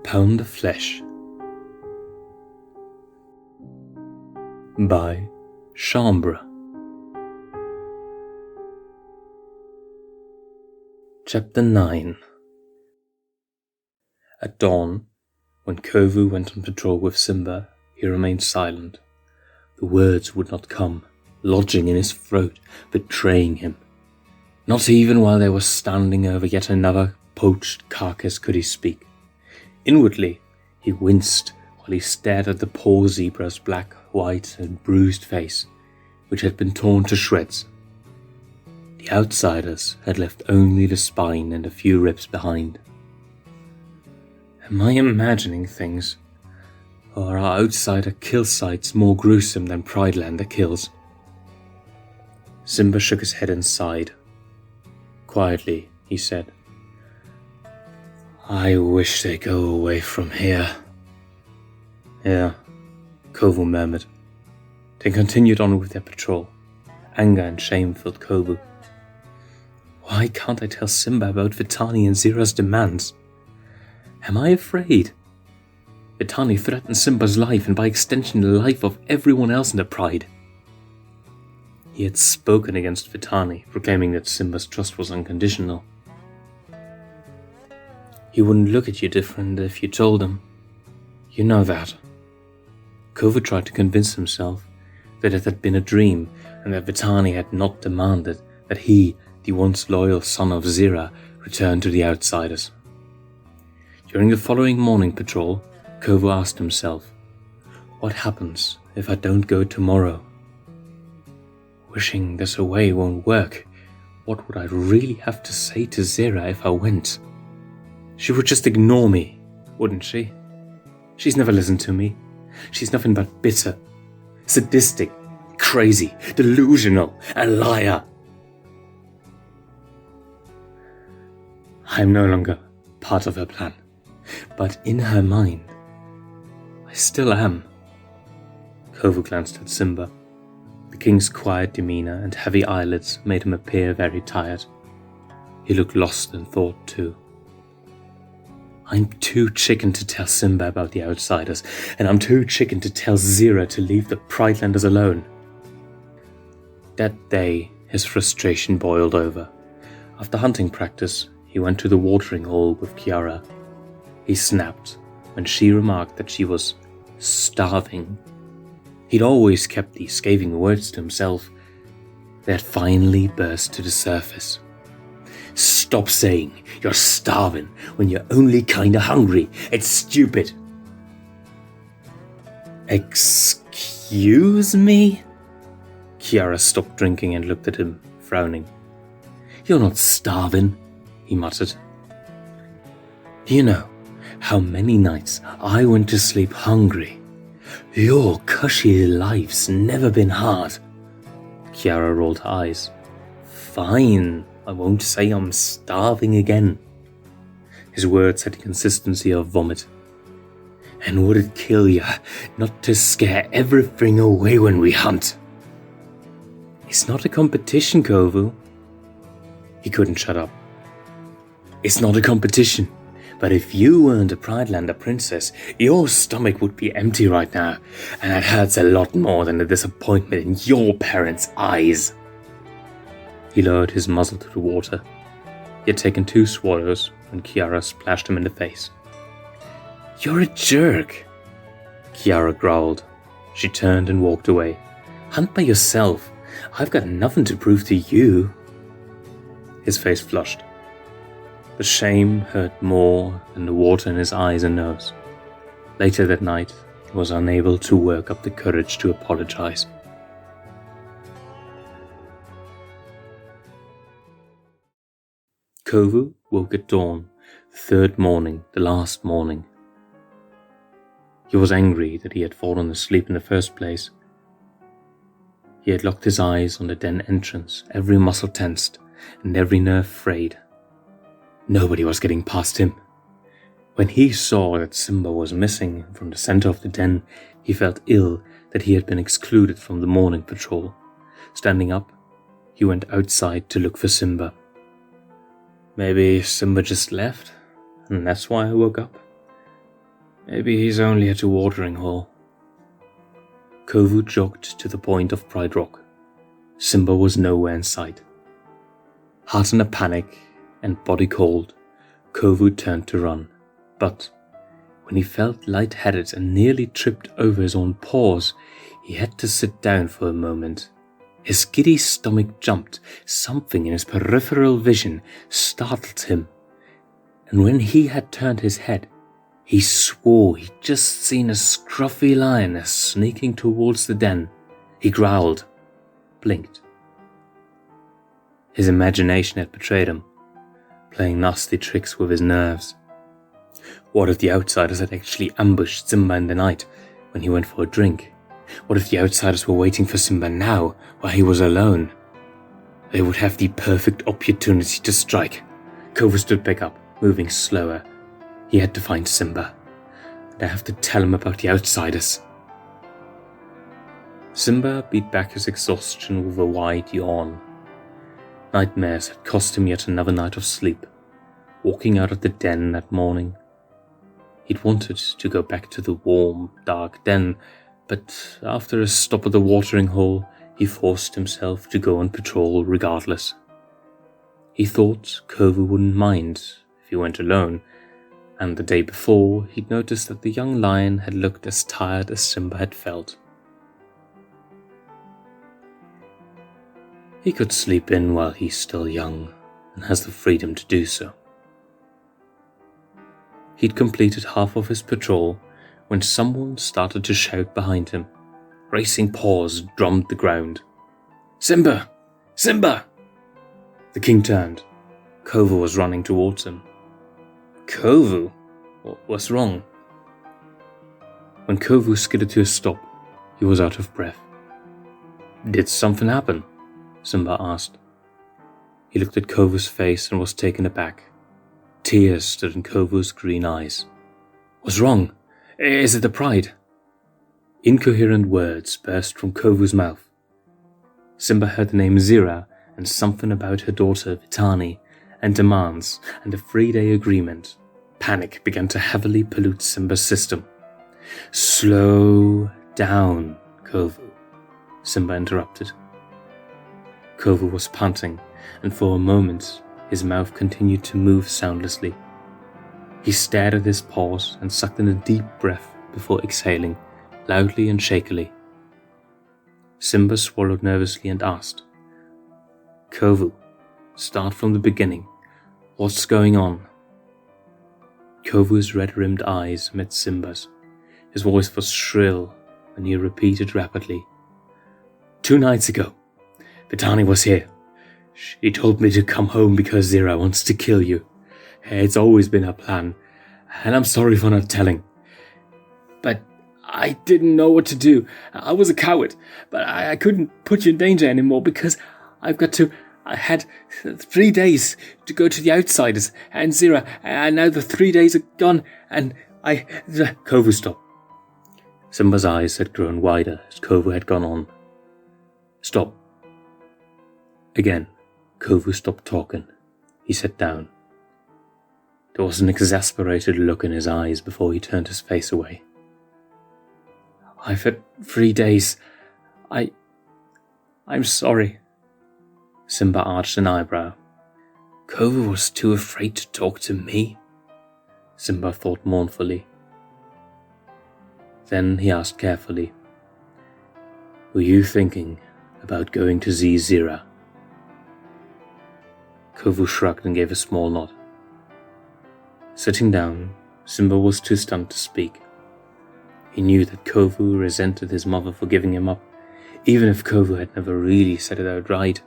Pound of Flesh by Shembre. Chapter 9. At dawn, when Kovu went on patrol with Simba, he remained silent. The words would not come, lodging in his throat, betraying him. Not even while they were standing over yet another poached carcass could he speak. Inwardly, he winced while he stared at the poor zebra's black, white, and bruised face, which had been torn to shreds. The outsiders had left only the spine and a few ribs behind. Am I imagining things? Or are outsider kill sites more gruesome than Pridelander kills? Simba shook his head and sighed. Quietly, he said, "I wish they'd go away from here." "Yeah," Kovu murmured, then continued on with their patrol. Anger and shame filled Kovu. Why can't I tell Simba about Vitani and Zira's demands? Am I afraid? Vitani threatened Simba's life and by extension the life of everyone else in the Pride. He had spoken against Vitani, proclaiming that Simba's trust was unconditional. He wouldn't look at you different if you told him. You know that. Kovu tried to convince himself that it had been a dream and that Vitani had not demanded that he, the once loyal son of Zira, return to the outsiders. During the following morning patrol, Kovu asked himself, what happens if I don't go tomorrow? Wishing this away won't work. What would I really have to say to Zira if I went? She would just ignore me, wouldn't she? She's never listened to me. She's nothing but bitter, sadistic, crazy, delusional, a liar. I'm no longer part of her plan, but in her mind, I still am. Kovu glanced at Simba. The king's quiet demeanor and heavy eyelids made him appear very tired. He looked lost in thought too. I'm too chicken to tell Simba about the outsiders, and I'm too chicken to tell Zira to leave the Pridelanders alone. That day, his frustration boiled over. After hunting practice, he went to the watering hole with Kiara. He snapped when she remarked that she was starving. He'd always kept these scathing words to himself. They had finally burst to the surface. Stop saying you're starving when you're only kinda hungry. It's stupid. Excuse me? Kiara stopped drinking and looked at him, frowning. You're not starving, he muttered. Do you know how many nights I went to sleep hungry? Your cushy life's never been hard. Kiara rolled her eyes. Fine, I won't say I'm starving again. His words had the consistency of vomit. And would it kill you not to scare everything away when we hunt? It's not a competition, Kovu. He couldn't shut up. It's not a competition, but if you weren't a Pridelander princess, your stomach would be empty right now, and that hurts a lot more than the disappointment in your parents' eyes. He lowered his muzzle to the water. He had taken 2 swallows when Kiara splashed him in the face. You're a jerk, Kiara growled. She turned and walked away. Hunt by yourself. I've got nothing to prove to you. His face flushed. The shame hurt more than the water in his eyes and nose. Later that night, he was unable to work up the courage to apologize. Kovu woke at dawn, the 3rd morning, the last morning. He was angry that he had fallen asleep in the first place. He had locked his eyes on the den entrance, every muscle tensed and every nerve frayed. Nobody was getting past him. When he saw that Simba was missing from the center of the den, he felt ill that he had been excluded from the morning patrol. Standing up, he went outside to look for Simba. Maybe Simba just left, and that's why I woke up. Maybe he's only at a watering hole. Kovu jogged to the point of Pride Rock. Simba was nowhere in sight. Heart in a panic and body cold, Kovu turned to run, but when he felt lightheaded and nearly tripped over his own paws, he had to sit down for a moment. His giddy stomach jumped. Something in his peripheral vision startled him, and when he had turned his head, he swore he'd just seen a scruffy lioness sneaking towards the den. He growled, blinked. His imagination had betrayed him, playing nasty tricks with his nerves. What if the outsiders had actually ambushed Simba in the night when he went for a drink? What if the outsiders were waiting for Simba now, while he was alone? They would have the perfect opportunity to strike. Kovu stood back up, moving slower. He had to find Simba, and I have to tell him about the outsiders. Simba beat back his exhaustion with a wide yawn. Nightmares had cost him yet another night of sleep. Walking out of the den that morning, he'd wanted to go back to the warm, dark den, but after a stop at the watering hole, he forced himself to go on patrol regardless. He thought Kovu wouldn't mind if he went alone, and the day before he'd noticed that the young lion had looked as tired as Simba had felt. He could sleep in while he's still young and has the freedom to do so. He'd completed half of his patrol when someone started to shout behind him. Racing paws drummed the ground. "Simba! Simba!" The king turned. Kovu was running towards him. "Kovu? What's wrong?" When Kovu skidded to a stop, he was out of breath. "Did something happen?" Simba asked. He looked at Kovu's face and was taken aback. Tears stood in Kovu's green eyes. "What's wrong? Is it the pride?" Incoherent words burst from Kovu's mouth. Simba heard the name Zira and something about her daughter Vitani and demands and a 3-day agreement. Panic began to heavily pollute Simba's system. "Slow down, Kovu," Simba interrupted. Kovu was panting, and for a moment his mouth continued to move soundlessly. He stared at his paws and sucked in a deep breath before exhaling, loudly and shakily. Simba swallowed nervously and asked, "Kovu, start from the beginning. What's going on?" Kovu's red-rimmed eyes met Simba's. His voice was shrill and he repeated rapidly, "2 nights ago, Vitani was here. She told me to come home because Zira wants to kill you. It's always been her plan, and I'm sorry for not telling. But I didn't know what to do. I was a coward, but I couldn't put you in danger anymore because I had 3 days to go to the outsiders and Zira, and now the 3 days are gone, and Kovu stopped. Simba's eyes had grown wider as Kovu had gone on. "Stop." Again, Kovu stopped talking. He sat down. There was an exasperated look in his eyes before he turned his face away. "I've had 3 days. I'm sorry." Simba arched an eyebrow. Kovu was too afraid to talk to me, Simba thought mournfully. Then he asked carefully, "Were you thinking about going to see Zira?" Kovu shrugged and gave a small nod. Sitting down, Simba was too stunned to speak. He knew that Kovu resented his mother for giving him up, even if Kovu had never really said it outright.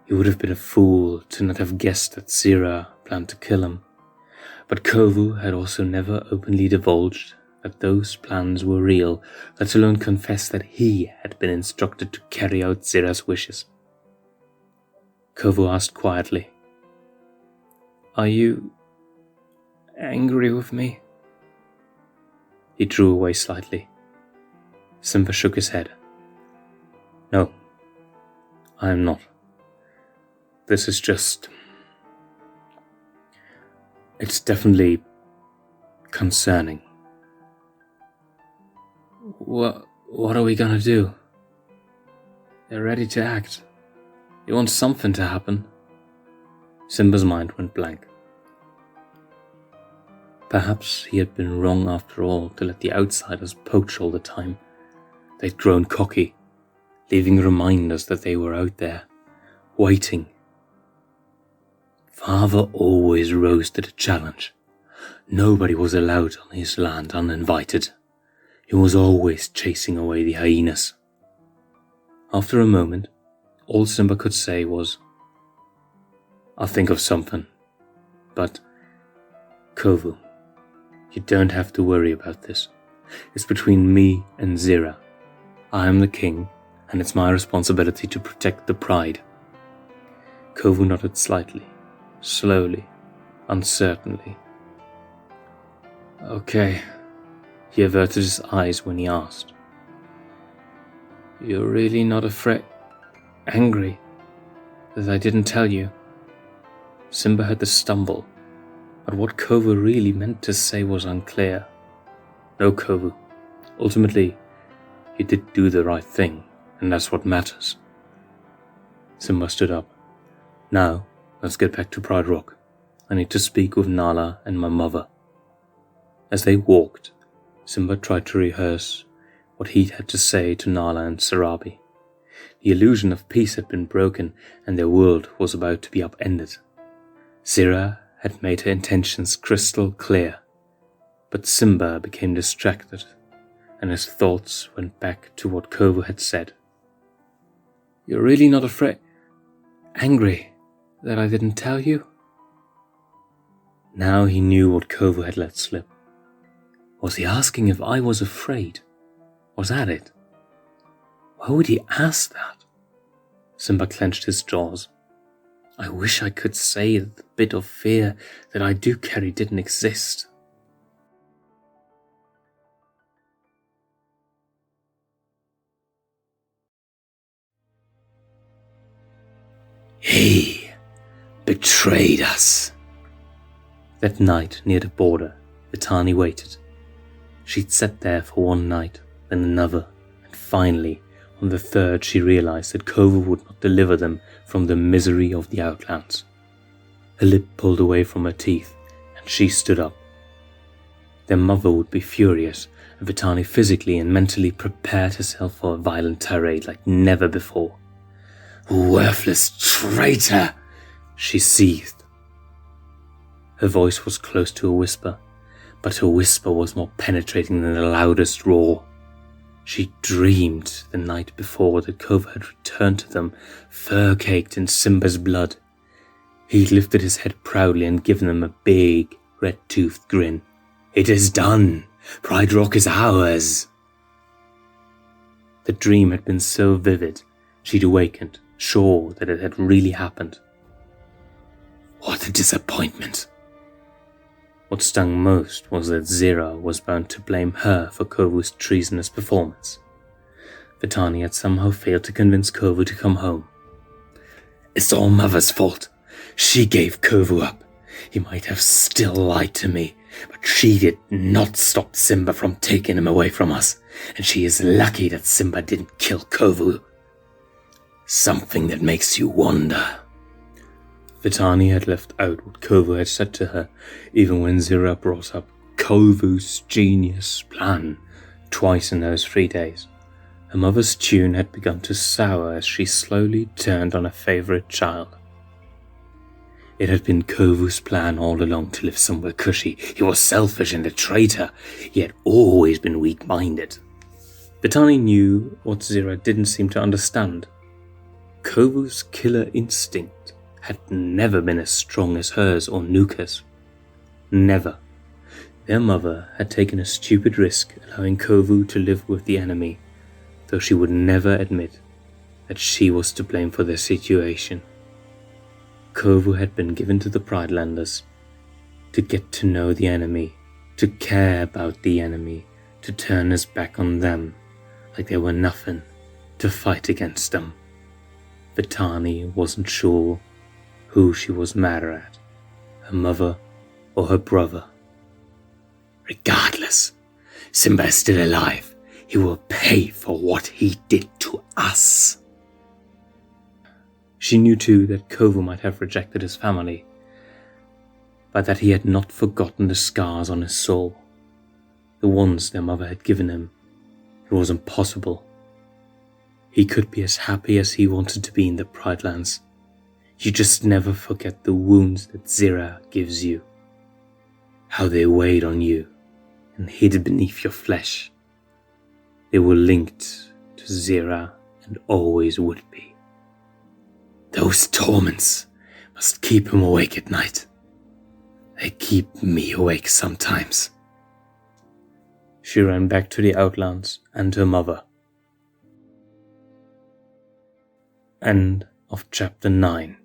He would have been a fool to not have guessed that Zira planned to kill him, but Kovu had also never openly divulged that those plans were real, let alone confess that he had been instructed to carry out Zira's wishes. Kovu asked quietly, "Are you angry with me?" He drew away slightly. Simba shook his head. "No, I am not. This is just... It's definitely concerning. What are we gonna do? They're ready to act. They want something to happen. Simba's mind went blank. Perhaps he had been wrong after all to let the outsiders poach all the time. They'd grown cocky, leaving reminders that they were out there, waiting. Father always rose to the challenge. Nobody was allowed on his land uninvited. He was always chasing away the hyenas. After a moment, all Simba could say was, "I'll think of something. But, Kovu, you don't have to worry about this. It's between me and Zira. I am the king, and it's my responsibility to protect the pride." Kovu nodded slightly, slowly, uncertainly. Okay. He averted his eyes when he asked, "You're really not angry that I didn't tell you?" Simba heard the stumble, but what Kovu really meant to say was unclear. No, Kovu. Ultimately, you did do the right thing, and that's what matters. Simba stood up. Now, let's get back to Pride Rock. I need to speak with Nala and my mother. As they walked, Simba tried to rehearse what he had to say to Nala and Sarabi. The illusion of peace had been broken, and their world was about to be upended. Zira had made her intentions crystal clear, but Simba became distracted, and his thoughts went back to what Kovu had said. "You're really not angry that I didn't tell you?" Now he knew what Kovu had let slip. Was he asking if I was afraid? Was that it? Why would he ask that? Simba clenched his jaws. I wish I could say that the bit of fear that I do carry didn't exist. He betrayed us. That night near the border, Vitani waited. She'd sat there for one night, then another, and finally, on the third, she realized that Kovu would not deliver them from the misery of the Outlands. Her lip pulled away from her teeth, and she stood up. Their mother would be furious, and Vitani physically and mentally prepared herself for a violent tirade like never before. "Worthless traitor!" she seethed. Her voice was close to a whisper, but her whisper was more penetrating than the loudest roar. She dreamed the night before that Kovu had returned to them, fur-caked in Simba's blood. He'd lifted his head proudly and given them a big, red-toothed grin. "It is done! Pride Rock is ours!" The dream had been so vivid, she'd awakened, sure that it had really happened. What a disappointment! What stung most was that Zira was bound to blame her for Kovu's treasonous performance. Vitani had somehow failed to convince Kovu to come home. "It's all Mother's fault. She gave Kovu up. He might have still lied to me, but she did not stop Simba from taking him away from us, and she is lucky that Simba didn't kill Kovu. Something that makes you wonder." Vitani had left out what Kovu had said to her, even when Zira brought up Kovu's genius plan twice in those 3 days. Her mother's tune had begun to sour as she slowly turned on her favourite child. It had been Kovu's plan all along to live somewhere cushy. He was selfish and a traitor. He had always been weak-minded. Vitani knew what Zira didn't seem to understand. Kovu's killer instinct had never been as strong as hers or Nuka's. Never. Their mother had taken a stupid risk allowing Kovu to live with the enemy, though she would never admit that she was to blame for their situation. Kovu had been given to the Pridelanders to get to know the enemy, to care about the enemy, to turn his back on them like they were nothing, to fight against them. Vitani wasn't sure who she was madder at, her mother or her brother. Regardless, Simba is still alive. He will pay for what he did to us. She knew too that Kovu might have rejected his family, but that he had not forgotten the scars on his soul, the ones their mother had given him. It was impossible. He could be as happy as he wanted to be in the Pride Lands. You just never forget the wounds that Zira gives you, how they weighed on you and hid beneath your flesh. They were linked to Zira and always would be. Those torments must keep him awake at night. They keep me awake sometimes. She ran back to the Outlands and her mother. End of chapter 9.